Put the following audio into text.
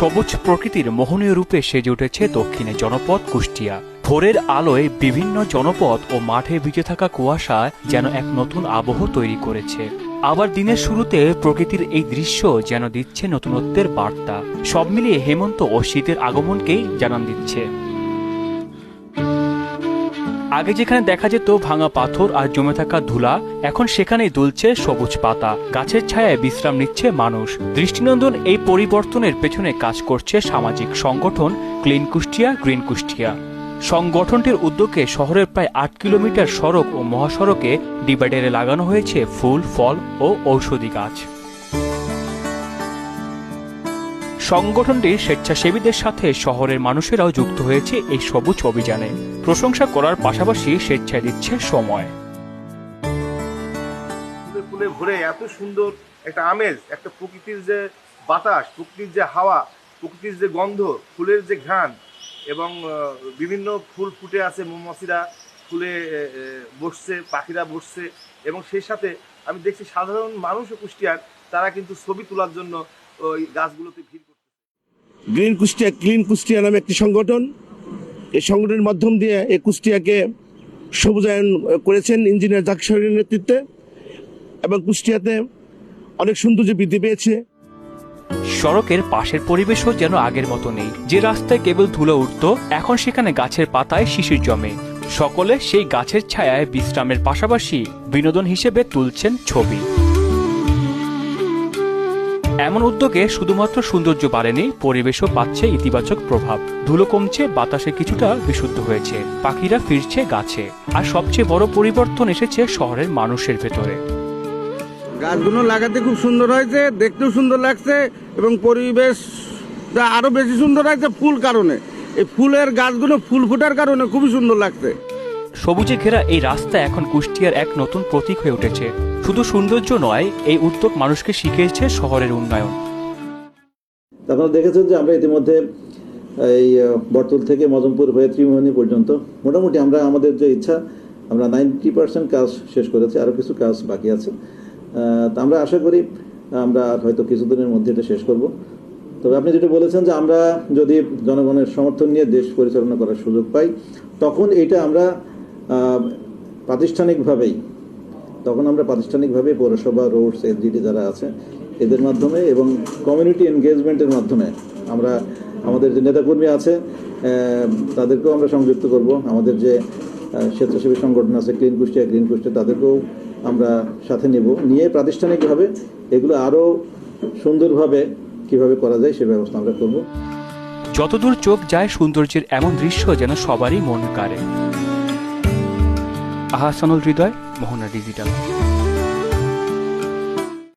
সবুজ প্রকৃতির মোহনীয় রূপে সেজে উঠেছে দক্ষিণে জনপদ কুষ্টিয়া। ভোরের আলোয় বিভিন্ন জনপদ ও মাঠে ভিজে থাকা কুয়াশা যেন এক নতুন আবহ তৈরি করেছে। আবার দিনের শুরুতে প্রকৃতির এই দৃশ্য যেন দিচ্ছে নতুনত্বের বার্তা। সব মিলিয়ে হেমন্ত ও শীতের আগমনকেই জানান দিচ্ছে। আগে যেখানে দেখা যেত ভাঙা পাথর আর জমে থাকা ধুলা, এখন সেখানেই দুলছে সবুজ পাতা, গাছের ছায়ায় বিশ্রাম নিচ্ছে মানুষ। দৃষ্টিনন্দন এই পরিবর্তনের পেছনে কাজ করছে সামাজিক সংগঠন ক্লিন কুষ্টিয়া, গ্রিন কুষ্টিয়া। সংগঠনটির উদ্যোগে শহরের প্রায় ৮ কিলোমিটার সড়ক ও মহাসড়কে ডিভাইডারে লাগানো হয়েছে ফুল, ফল ও ঔষধি গাছ। সংগঠনটির স্বেচ্ছাসেবীদের সাথে শহরের মানুষেরাও যুক্ত হয়েছে এই সবুজ অভিযানে। প্রশংসা করার পাশাপাশি স্বেচ্ছায় দিচ্ছে সময়। ফুলে ভরে এত সুন্দর একটা আমেজ, একটা প্রকৃতির যে বাতাস, প্রকৃতির যে হাওয়া, প্রকৃতির যে গন্ধ, ফুলের যে ঘ্রাণ, এবং বিভিন্ন ফুল ফুটে আছে, মৌমাছিরা ফুলে বসছে, পাখিরা বসছে, এবং সেই সাথে আমি দেখছি সাধারণ মানুষ ও কুষ্টিয়ার তারা কিন্তু ছবি তোলার জন্য ওই গাছগুলোতে ভিড় করছে। গ্রিন কুষ্টিয়া, ক্লিন কুষ্টিয়া নামে একটি সংগঠন। এই সংগঠনের মাধ্যম দিয়ে এই কুষ্টিয়াকে সবুজায়ন করেছেন ইঞ্জিনিয়ার জাকির নেতৃত্বে, এবং কুষ্টিয়াতে অনেক সৌন্দর্য বৃদ্ধি পেয়েছে। সড়কের পাশের পরিবেশও যেন আগের মতো নেই। যে রাস্তায় কেবল ধুলো উঠত, এখন সেখানে গাছের পাতায় শিশির জমে। সকলে সেই গাছের ছায়ায় বিশ্রামের পাশাপাশি বিনোদন হিসেবে তুলছেন ছবি। এমন উদ্যোগে শুধুমাত্র সৌন্দর্য বাড়েনি, পরিবেশও পাচ্ছে ইতিবাচক প্রভাব। ধুলো কমছে, বাতাসে কিছুটা বিশুদ্ধ হয়েছে, পাখিরা ফিরছে গাছে, আর সবচেয়ে বড় পরিবর্তন এসেছে শহরের মানুষের ভেতরে। গাছগুলো লাগাতে খুব সুন্দর হয়েছে, দেখতেও সুন্দর লাগছে, এবং পরিবেশটা আরো বেশি সুন্দর লাগছে ফুল কারণে। এই ফুলের গাছগুলো ফুল ফোটার কারণে খুবই সুন্দর লাগছে। সবুজে ঘেরা এই রাস্তা এখন কুষ্টিয়ার এক নতুন প্রতীক হয়ে উঠেছে। শুধু সৌন্দর্য নয়, এই উদ্যোগ মানুষকে শিখিয়েছে শহরের উন্নয়ন। আপনারা দেখেছেন যে আমরা ইতিমধ্যে এই বটতল থেকে মজমপুর হয়ে ত্রিমোহনী পর্যন্ত মোটামুটি আমরা আমাদের যে ইচ্ছা, আমরা 90% কাজ শেষ করেছি, আরও কিছু কাজ বাকি আছে। তা আমরা আশা করি আমরা হয়তো কিছুদিনের মধ্যে এটা শেষ করব। তবে আপনি যেটা বলেছেন যে আমরা যদি জনগণের সমর্থন নিয়ে দেশ পরিচালনা করার সুযোগ পাই, তখন এটা আমরা প্রাতিষ্ঠানিকভাবেই পৌরসভা, রোডস, এলজিডি যারা আছে এদের মাধ্যমে এবং কমিউনিটি এনগেজমেন্টের মাধ্যমে আমরা আমাদের যে নেতাকর্মী আছে তাদেরকেও আমরা সংযুক্ত করব। আমাদের যে স্বেচ্ছাসেবী সংগঠন আছে ক্লিন কুষ্টিয়া, গ্রিন কুষ্টিয়া, তাদেরকেও আমরা সাথে নিয়ে প্রাতিষ্ঠানিকভাবে এগুলো আরও সুন্দরভাবে কিভাবে করা যায় সে ব্যবস্থা আমরা করব। যতদূর চোখ যায়, সৌন্দর্যের এমন দৃশ্য যেন সবারই মন কাড়ে। আহসানুল হৃদয়, মোহনা ডিজিটাল।